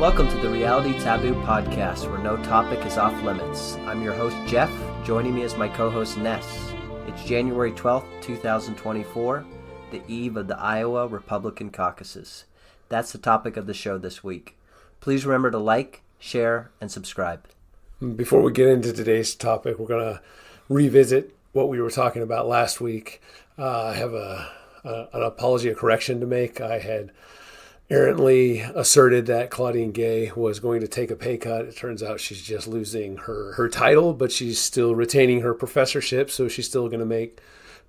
Welcome to the Reality Taboo podcast, where no topic is off limits. I'm your host, Jeff. Joining me is my co-host, Ness. It's January 12th, 2024, the eve of the Iowa Republican Caucuses. That's the topic of the show this week. Please remember to like, share, and subscribe. Before we get into today's topic, we're going to revisit what we were talking about last week. I have an apology, a correction to make. I had errantly asserted that Claudine Gay was going to take a pay cut. It turns out she's just losing her title, but she's still retaining her professorship, so she's still going to make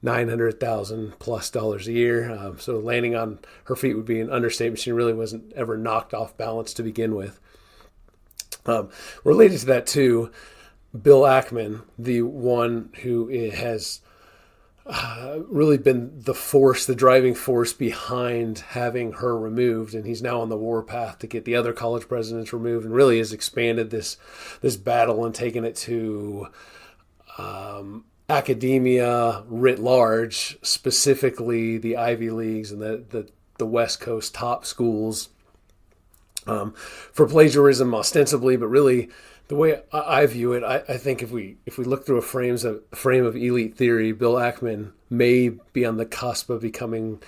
$900,000 plus a year. So landing on her feet would be an understatement. She really wasn't ever knocked off balance to begin with. Related to that too, Bill Ackman, the one who has really been the driving force behind having her removed, and he's now on the warpath to get the other college presidents removed, and really has expanded this battle and taken it to academia writ large, specifically the Ivy Leagues and the West Coast top schools, for plagiarism ostensibly, but really the way I view it, I think if we look through a frame of elite theory, Bill Ackman may be on the cusp of becoming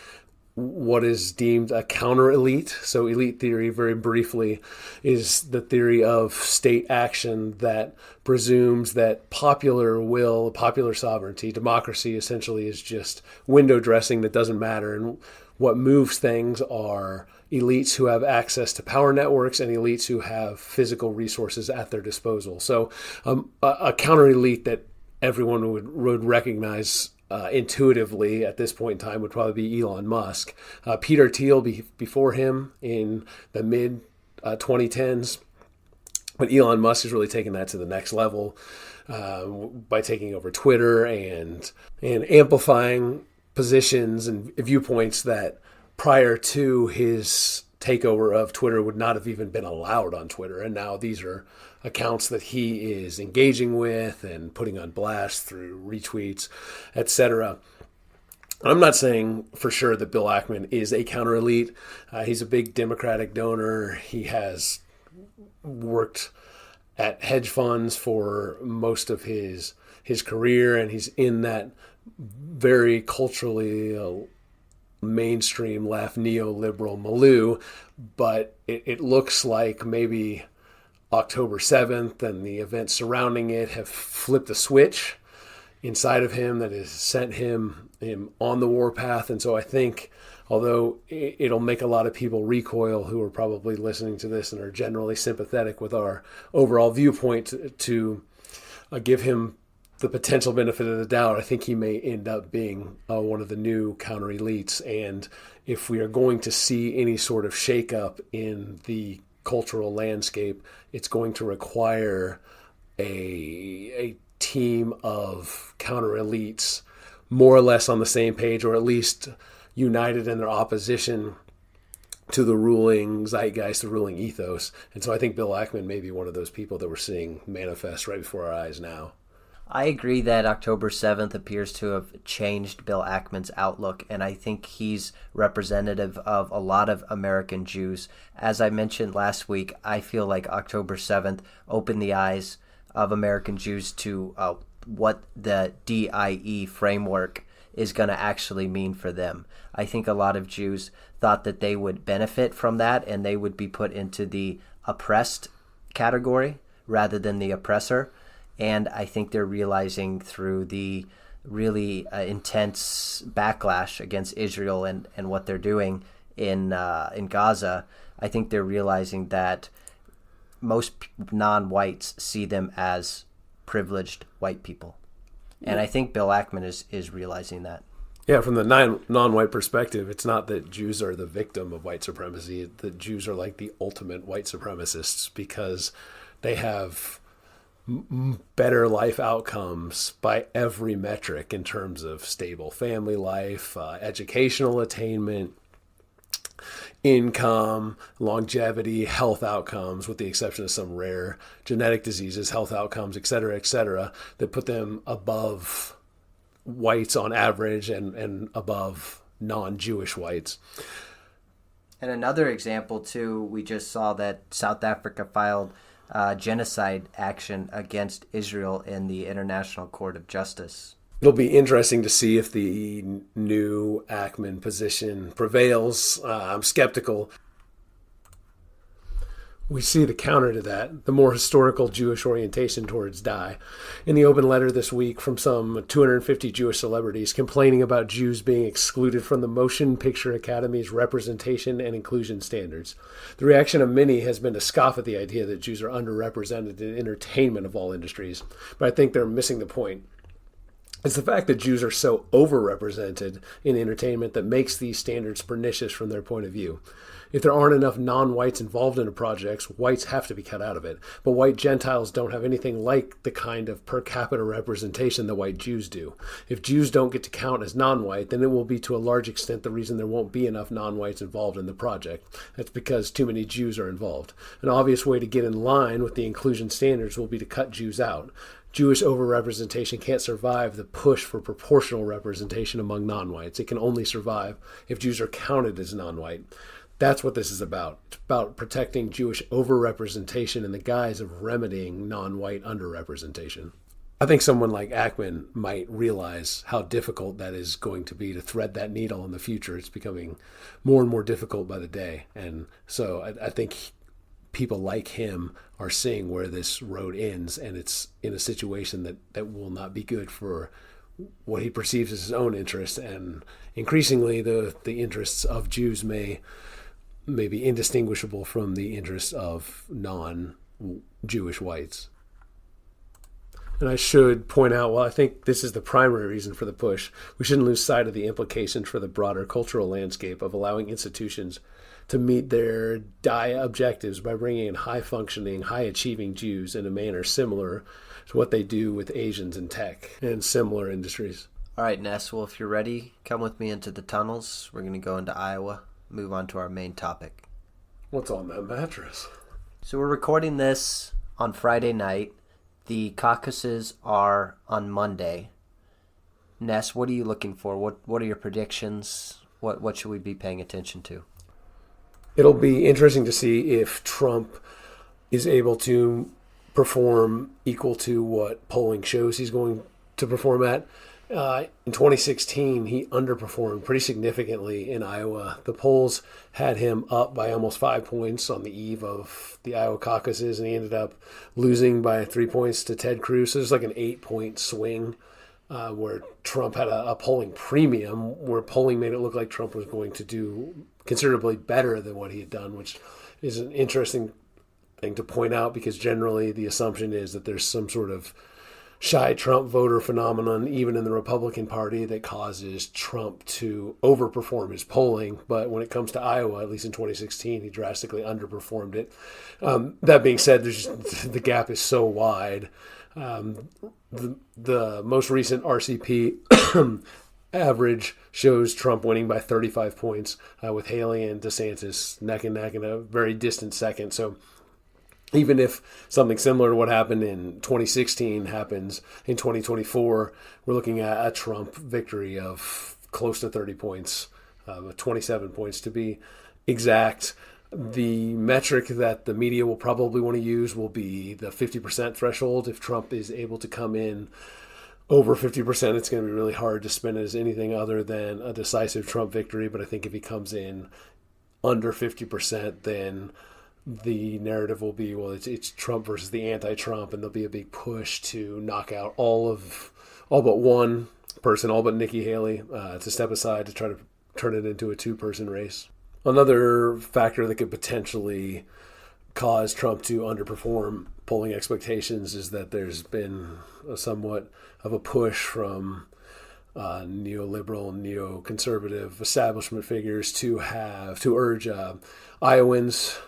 what is deemed a counter-elite. So elite theory, very briefly, is the theory of state action that presumes that popular will, popular sovereignty, democracy essentially is just window dressing that doesn't matter. And what moves things are elites who have access to power networks and elites who have physical resources at their disposal. So a counter-elite that everyone would recognize intuitively at this point in time would probably be Elon Musk. Peter Thiel before him in the mid 2010s. But Elon Musk is really taking that to the next level by taking over Twitter and amplifying positions and viewpoints that prior to his takeover of Twitter would not have even been allowed on Twitter. And now these are accounts that he is engaging with and putting on blast through retweets, etc. I'm not saying for sure that Bill Ackman is a counter-elite. He's a big Democratic donor. He has worked at hedge funds for most of his career, and he's in that very culturally mainstream left neoliberal milieu, but it looks like maybe October 7th and the events surrounding it have flipped a switch inside of him that has sent him on the warpath. And so I think, although it'll make a lot of people recoil who are probably listening to this and are generally sympathetic with our overall viewpoint, to give him the potential benefit of the doubt, I think he may end up being one of the new counter-elites. And if we are going to see any sort of shakeup in the cultural landscape, it's going to require a team of counter-elites more or less on the same page, or at least united in their opposition to the ruling zeitgeist, the ruling ethos. And so I think Bill Ackman may be one of those people that we're seeing manifest right before our eyes now. I agree that October 7th appears to have changed Bill Ackman's outlook, and I think he's representative of a lot of American Jews. As I mentioned last week, I feel like October 7th opened the eyes of American Jews to what the DIE framework is going to actually mean for them. I think a lot of Jews thought that they would benefit from that and they would be put into the oppressed category rather than the oppressor. And I think they're realizing through the really intense backlash against Israel and what they're doing in Gaza, I think they're realizing that most non-whites see them as privileged white people. And I think Bill Ackman is realizing that. Yeah, from the non-white perspective, it's not that Jews are the victim of white supremacy. The Jews are like the ultimate white supremacists because they have better life outcomes by every metric in terms of stable family life, educational attainment, income, longevity, health outcomes, with the exception of some rare genetic diseases, health outcomes, et cetera, that put them above whites on average and above non-Jewish whites. And another example, too, we just saw that South Africa filed genocide action against Israel in the International Court of Justice. It'll be interesting to see if the new Ackman position prevails. I'm skeptical. We see the counter to that, the more historical Jewish orientation towards die. In the open letter this week from some 250 Jewish celebrities complaining about Jews being excluded from the Motion Picture Academy's representation and inclusion standards. The reaction of many has been to scoff at the idea that Jews are underrepresented in entertainment of all industries, but I think they're missing the point. It's the fact that Jews are so overrepresented in entertainment that makes these standards pernicious from their point of view. If there aren't enough non-whites involved in a project, whites have to be cut out of it. But white Gentiles don't have anything like the kind of per capita representation that white Jews do. If Jews don't get to count as non-white, then it will be to a large extent the reason there won't be enough non-whites involved in the project. That's because too many Jews are involved. An obvious way to get in line with the inclusion standards will be to cut Jews out. Jewish overrepresentation can't survive the push for proportional representation among non-whites. It can only survive if Jews are counted as non-white. That's what this is about. It's about protecting Jewish overrepresentation in the guise of remedying non-white underrepresentation. I think someone like Ackman might realize how difficult that is going to be to thread that needle in the future. It's becoming more and more difficult by the day. And so I think people like him are seeing where this road ends, and it's in a situation that will not be good for what he perceives as his own interests. And increasingly, the interests of Jews may be indistinguishable from the interests of non-Jewish whites. And I should point out, while I think this is the primary reason for the push, we shouldn't lose sight of the implications for the broader cultural landscape of allowing institutions to meet their DIA objectives by bringing in high-functioning, high-achieving Jews in a manner similar to what they do with Asians in tech and similar industries. All right, Ness, well, if you're ready, come with me into the tunnels. We're going to go into Iowa, move on to our main topic. What's on that mattress? So we're recording this on Friday night. The caucuses are on Monday. Ness, what are you looking for? What are your predictions? What should we be paying attention to? It'll be interesting to see if Trump is able to perform equal to what polling shows he's going to perform at. In 2016, he underperformed pretty significantly in Iowa. The polls had him up by almost 5 points on the eve of the Iowa caucuses, and he ended up losing by 3 points to Ted Cruz. So there's like an 8-point swing where Trump had a polling premium, where polling made it look like Trump was going to do considerably better than what he had done, which is an interesting thing to point out because generally the assumption is that there's some sort of shy Trump voter phenomenon, even in the Republican Party, that causes Trump to overperform his polling. But when it comes to Iowa, at least in 2016, he drastically underperformed it. That being said, the gap is so wide. The most recent RCP average shows Trump winning by 35 points with Haley and DeSantis neck and neck in a very distant second. So even if something similar to what happened in 2016 happens in 2024, we're looking at a Trump victory of close to 30 points, 27 points to be exact. The metric that the media will probably want to use will be the 50% threshold. If Trump is able to come in over 50%, it's going to be really hard to spin it as anything other than a decisive Trump victory. But I think if he comes in under 50%, then the narrative will be, well, it's Trump versus the anti-Trump, and there'll be a big push to knock out all but one person, all but Nikki Haley, to step aside to try to turn it into a two-person race. Another factor that could potentially cause Trump to underperform polling expectations is that there's been somewhat of a push from neoliberal, neoconservative establishment figures to urge Iowans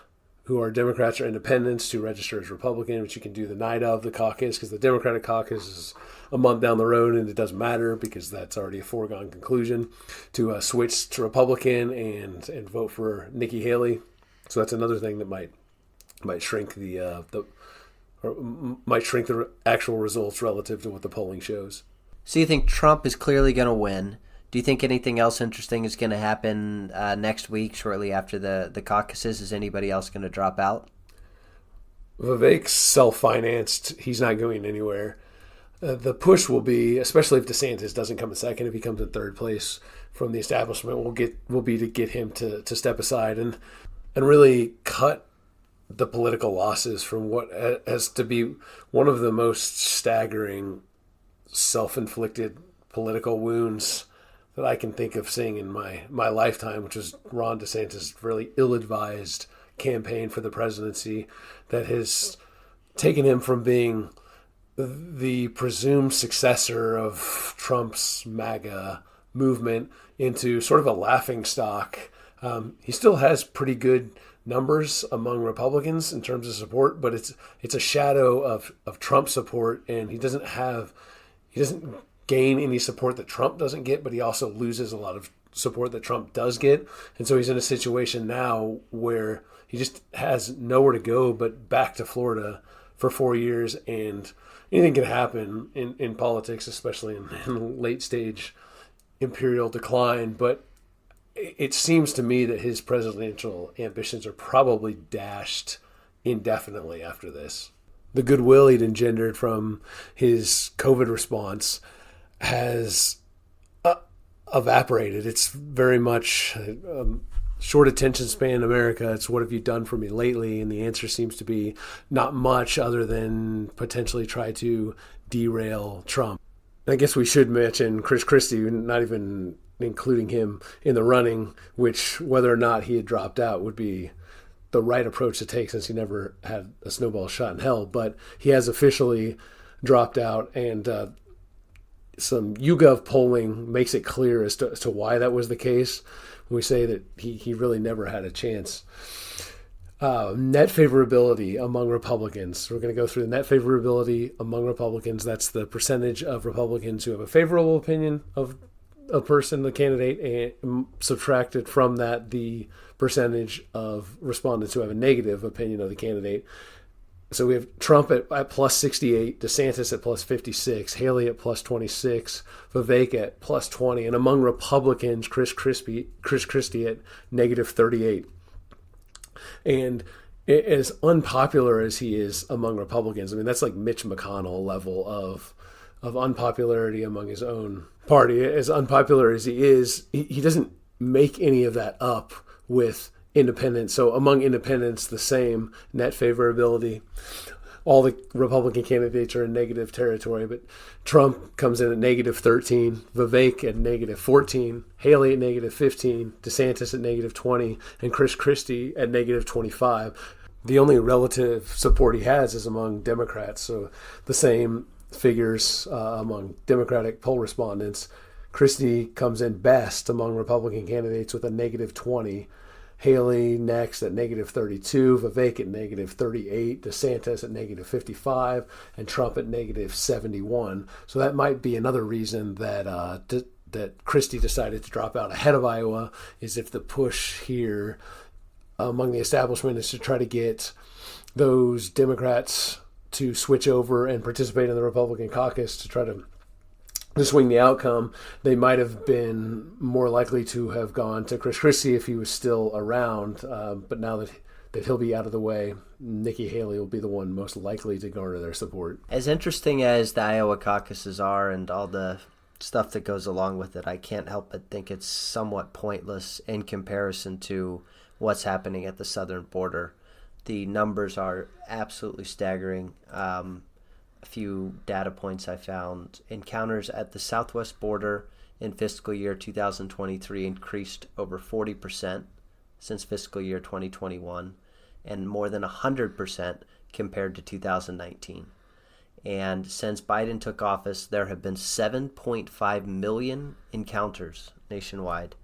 who are Democrats or independents to register as Republican, which you can do the night of the caucus, because the Democratic caucus is a month down the road and it doesn't matter because that's already a foregone conclusion, to switch to Republican and vote for Nikki Haley. So that's another thing that might shrink the actual results relative to what the polling shows. So you think Trump is clearly going to win. Do you think anything else interesting is going to happen next week, shortly after the caucuses? Is anybody else going to drop out? Vivek's self-financed. He's not going anywhere. The push will be, especially if DeSantis doesn't come in second, if he comes in third place from the establishment, will be to get him to step aside and really cut the political losses from what has to be one of the most staggering self-inflicted political wounds that I can think of seeing in my lifetime, which is Ron DeSantis' really ill-advised campaign for the presidency that has taken him from being the presumed successor of Trump's MAGA movement into sort of a laughingstock. He still has pretty good numbers among Republicans in terms of support, but it's a shadow of Trump support, and he doesn't gain any support that Trump doesn't get, but he also loses a lot of support that Trump does get. And so he's in a situation now where he just has nowhere to go but back to Florida for 4 years, and anything can happen in politics, especially in late stage imperial decline. But it seems to me that his presidential ambitions are probably dashed indefinitely after this. The goodwill he'd engendered from his COVID response has evaporated. It's very much short attention span America. It's what have you done for me lately? And the answer seems to be not much other than potentially try to derail Trump. I guess we should mention Chris Christie, not even including him in the running, which whether or not he had dropped out would be the right approach to take since he never had a snowball shot in hell. But he has officially dropped out, and some YouGov polling makes it clear as to why that was the case. We say that he really never had a chance. Net favorability among Republicans. We're going to go through the net favorability among Republicans. That's the percentage of Republicans who have a favorable opinion of a person, the candidate, and subtracted from that the percentage of respondents who have a negative opinion of the candidate. So we have Trump at plus 68, DeSantis at plus 56, Haley at plus 26, Vivek at plus 20, and among Republicans, Chris Christie at negative 38. And as unpopular as he is among Republicans, I mean, that's like Mitch McConnell level of unpopularity among his own party. As unpopular as he is, he doesn't make any of that up with independents. So among independents, the same net favorability. All the Republican candidates are in negative territory, but Trump comes in at negative 13, Vivek at negative 14, Haley at negative 15, DeSantis at negative 20, and Chris Christie at negative 25. The only relative support he has is among Democrats, so the same figures among Democratic poll respondents. Christie comes in best among Republican candidates with a negative 20, Haley next at negative 32, Vivek at negative 38, DeSantis at negative 55, and Trump at negative 71. So that might be another reason that that Christie decided to drop out ahead of Iowa, is if the push here among the establishment is to try to get those Democrats to switch over and participate in the Republican caucus to try to swing the outcome. They might have been more likely to have gone to Chris Christie if he was still around. But now that he'll be out of the way, Nikki Haley will be the one most likely to garner their support. As interesting as the Iowa caucuses are and all the stuff that goes along with it, I can't help but think it's somewhat pointless in comparison to what's happening at the southern border. The numbers are absolutely staggering. A few data points I found. Encounters at the southwest border in fiscal year 2023 increased over 40% since fiscal year 2021 and more than 100% compared to 2019. And since Biden took office, there have been 7.5 million encounters nationwide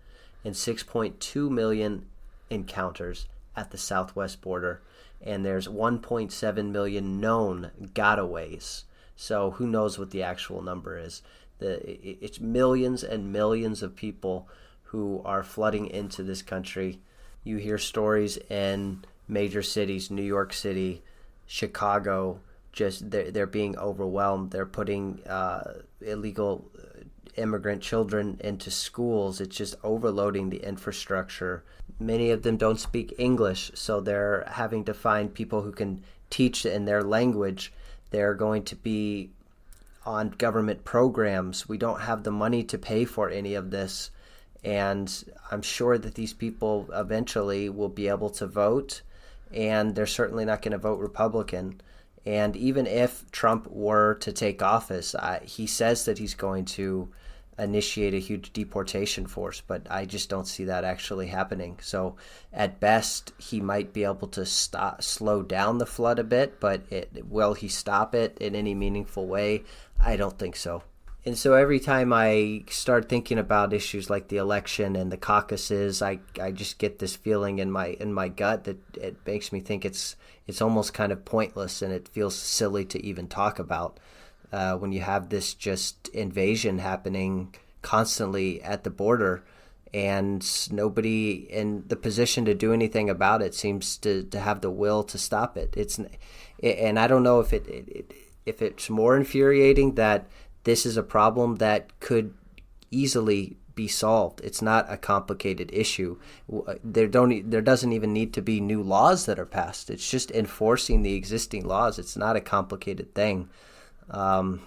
and 6.2 million encounters at the southwest border. And there's 1.7 million known gotaways. So who knows what the actual number is. It's millions and millions of people who are flooding into this country. You hear stories in major cities, New York City, Chicago, just they're being overwhelmed. They're putting illegal immigrant children into schools, it's just overloading the infrastructure. Many of them don't speak English, so they're having to find people who can teach in their language. They're going to be on government programs. We don't have the money to pay for any of this. And I'm sure that these people eventually will be able to vote, and they're certainly not going to vote Republican. And even if Trump were to take office, he says that he's going to initiate a huge deportation force, but I just don't see that actually happening. So at best, he might be able to slow down the flood a bit, but will he stop it in any meaningful way? I don't think so. And so every time I start thinking about issues like the election and the caucuses, I just get this feeling in my gut that it makes me think it's almost kind of pointless, and it feels silly to even talk about when you have this just invasion happening constantly at the border, and nobody in the position to do anything about it seems to have the will to stop it. And I don't know if it's more infuriating that this is a problem that could easily be solved. It's not a complicated issue. There doesn't even need to be new laws that are passed. It's just enforcing the existing laws. It's not a complicated thing. What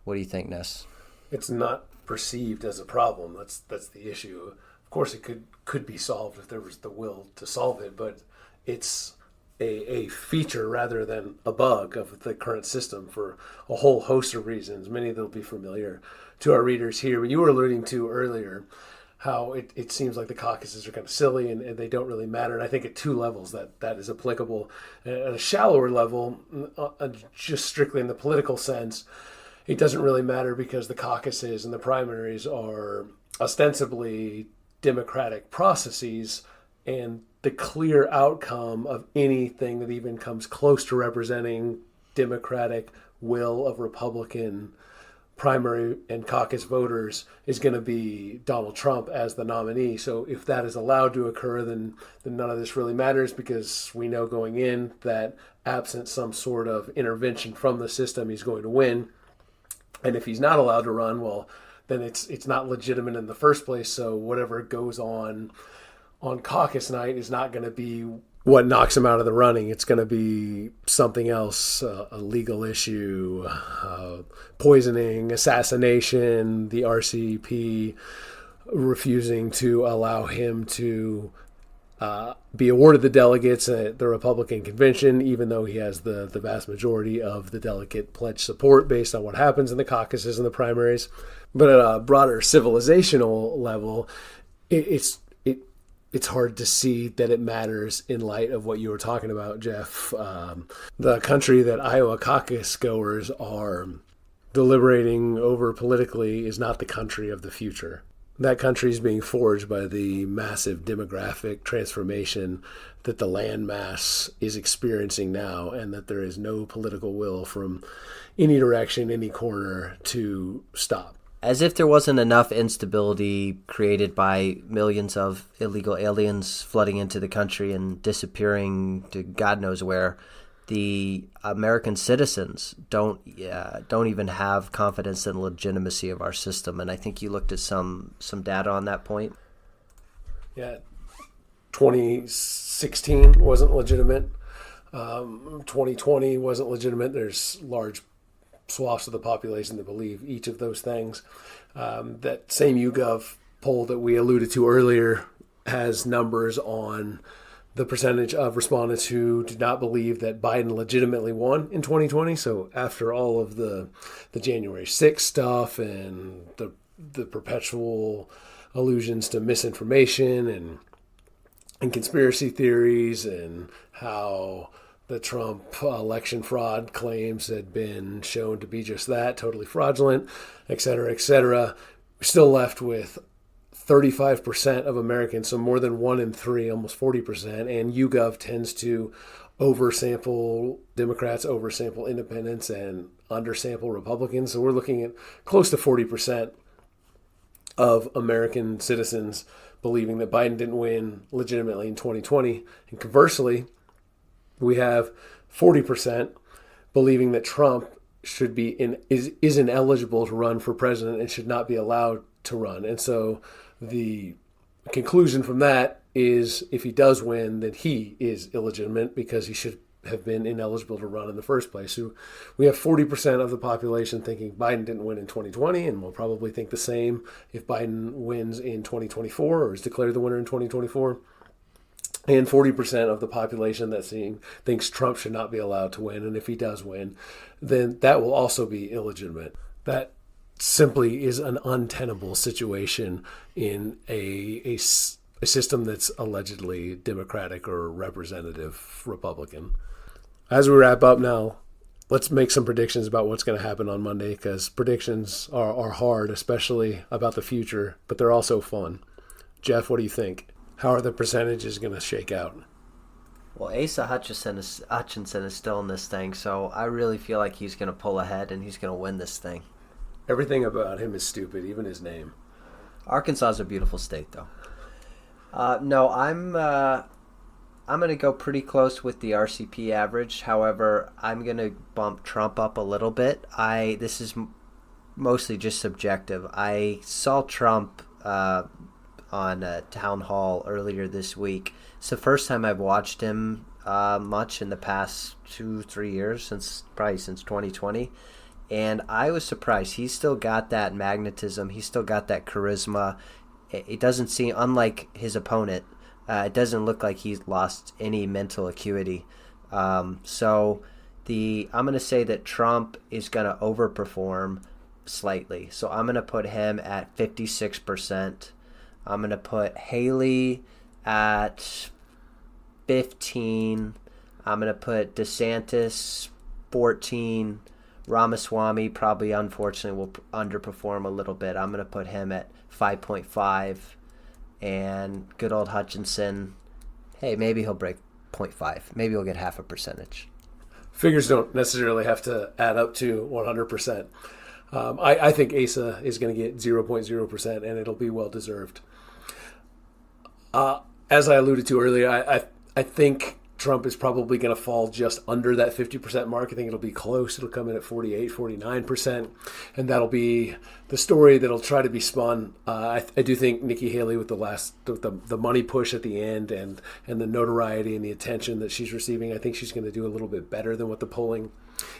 do you think, Ness? It's not perceived as a problem. That's the issue. Of course, it could be solved if there was the will to solve it, but it's a feature rather than a bug of the current system for a whole host of reasons, many that will be familiar to our readers here. But you were alluding to earlier how it seems like the caucuses are kind of silly and they don't really matter. And I think at two levels that is applicable. At a shallower level, just strictly in the political sense, it doesn't really matter because the caucuses and the primaries are ostensibly democratic processes, and the clear outcome of anything that even comes close to representing democratic will of Republican primary and caucus voters is going to be Donald Trump as the nominee. So if that is allowed to occur, then none of this really matters, because we know going in that absent some sort of intervention from the system, he's going to win. And if he's not allowed to run, well, then it's not legitimate in the first place. So whatever goes on caucus night is not going to be what knocks him out of the running. It's going to be something else, a legal issue, poisoning, assassination, the RCP refusing to allow him to be awarded the delegates at the Republican convention, even though he has the vast majority of the delegate pledge support based on what happens in the caucuses and the primaries. But at a broader civilizational level, it's hard to see that it matters in light of what you were talking about, Jeff. The country that Iowa caucus goers are deliberating over politically is not the country of the future. That country is being forged by the massive demographic transformation that the landmass is experiencing now, and that there is no political will from any direction, any corner to stop. As if there wasn't enough instability created by millions of illegal aliens flooding into the country and disappearing to God knows where, the American citizens don't even have confidence in the legitimacy of our system. And I think you looked at some data on that point. Yeah, 2016 wasn't legitimate. 2020 wasn't legitimate. There's large swaths of the population that believe each of those things. That same YouGov poll that we alluded to earlier has numbers on the percentage of respondents who did not believe that Biden legitimately won in 2020. So after all of the January 6th stuff and the perpetual allusions to misinformation and conspiracy theories, and how the Trump election fraud claims had been shown to be just that, totally fraudulent, et cetera, we're still left with 35% of Americans, so more than 1 in 3, almost 40%, and YouGov tends to oversample Democrats, oversample independents, and undersample Republicans. So we're looking at close to 40% of American citizens believing that Biden didn't win legitimately in 2020. And conversely, we have 40% believing that Trump should be is ineligible to run for president and should not be allowed to run. And so the conclusion from that is if he does win, then he is illegitimate because he should have been ineligible to run in the first place. So we have 40% of the population thinking Biden didn't win in 2020, and we'll probably think the same if Biden wins in 2024 or is declared the winner in 2024. And 40% of the population that thinks Trump should not be allowed to win. And if he does win, then that will also be illegitimate. That simply is an untenable situation in a system that's allegedly Democratic or representative Republican. As we wrap up now, let's make some predictions about what's going to happen on Monday, because predictions are hard, especially about the future, but they're also fun. Jeff, what do you think? How are the percentages going to shake out? Well, Asa Hutchinson is still in this thing, so I really feel like he's going to pull ahead and he's going to win this thing. Everything about him is stupid, even his name. Arkansas is a beautiful state, though. No, I'm going to go pretty close with the RCP average. However, I'm going to bump Trump up a little bit. This is mostly just subjective. I saw Trump on a town hall earlier this week. It's the first time I've watched him much in the past 2-3 years, probably since 2020. And I was surprised. He's still got that magnetism. He's still got that charisma. It doesn't seem, unlike his opponent, it doesn't look like he's lost any mental acuity. So I'm going to say that Trump is going to overperform slightly. So I'm going to put him at 56%. I'm going to put Haley at 15. I'm going to put DeSantis 14. Ramaswamy probably, unfortunately, will underperform a little bit. I'm going to put him at 5.5. And good old Hutchinson, hey, maybe he'll break 0.5. Maybe he'll get half a percentage. Figures don't necessarily have to add up to 100%. I think Asa is going to get 0.0%, and it'll be well-deserved. As I alluded to earlier, I think Trump is probably going to fall just under that 50% mark. I think it'll be close. It'll come in at 48, 49%. And that'll be the story that'll try to be spun. I do think Nikki Haley, with the money push at the end and the notoriety and the attention that she's receiving, I think she's going to do a little bit better than what the polling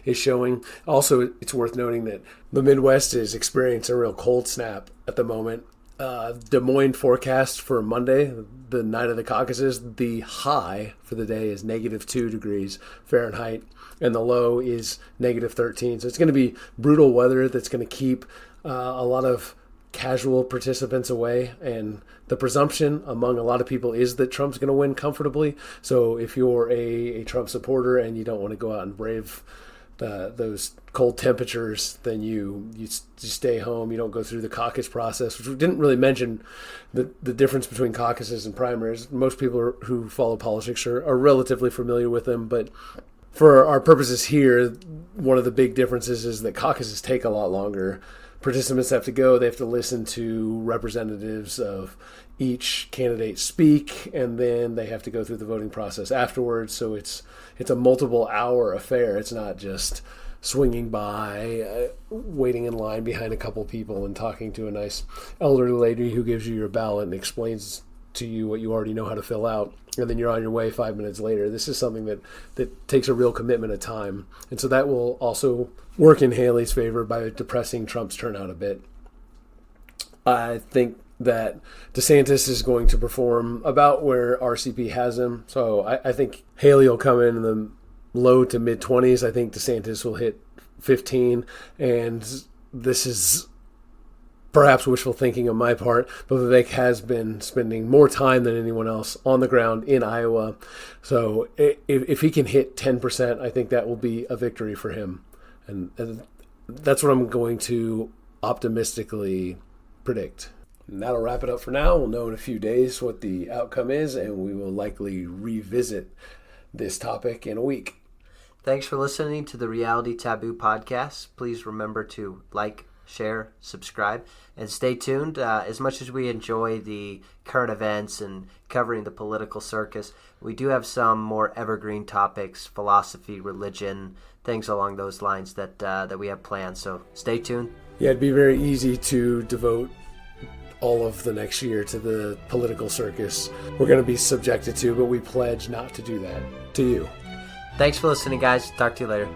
is showing. Also, it's worth noting that the Midwest is experiencing a real cold snap at the moment. Des Moines forecast for Monday, the night of the caucuses, the high for the day is -2 degrees Fahrenheit, and the low is -13. So it's going to be brutal weather that's going to keep a lot of casual participants away. And the presumption among a lot of people is that Trump's going to win comfortably. So if you're a Trump supporter and you don't want to go out and brave those cold temperatures, then you stay home. You don't go through the caucus process, which we didn't really mention the difference between caucuses and primaries. Most people who follow politics are relatively familiar with them, but for our purposes here, one of the big differences is that caucuses take a lot longer. Participants have to go. They have to listen to representatives of each candidate speak, and then they have to go through the voting process afterwards. So it's a multiple hour affair. It's not just swinging by, waiting in line behind a couple people and talking to a nice elderly lady who gives you your ballot and explains to you what you already know how to fill out, and then you're on your way 5 minutes later. This is something that takes a real commitment of time. And so that will also work in Haley's favor by depressing Trump's turnout a bit. I think that DeSantis is going to perform about where RCP has him. So I think Haley will come in the low to mid-20s. I think DeSantis will hit 15. And this is perhaps wishful thinking on my part, but Vivek has been spending more time than anyone else on the ground in Iowa. So if he can hit 10%, I think that will be a victory for him. And that's what I'm going to optimistically predict. And that'll wrap it up for now. We'll know in a few days what the outcome is, and we will likely revisit this topic in a week. Thanks for listening to the Reality Taboo podcast. Please remember to like, share, subscribe, and stay tuned. As much as we enjoy the current events and covering the political circus, we do have some more evergreen topics, philosophy, religion, things along those lines that we have planned. So stay tuned. Yeah, it'd be very easy to devote all of the next year to the political circus we're going to be subjected to, but we pledge not to do that to you. Thanks for listening, guys. Talk to you later.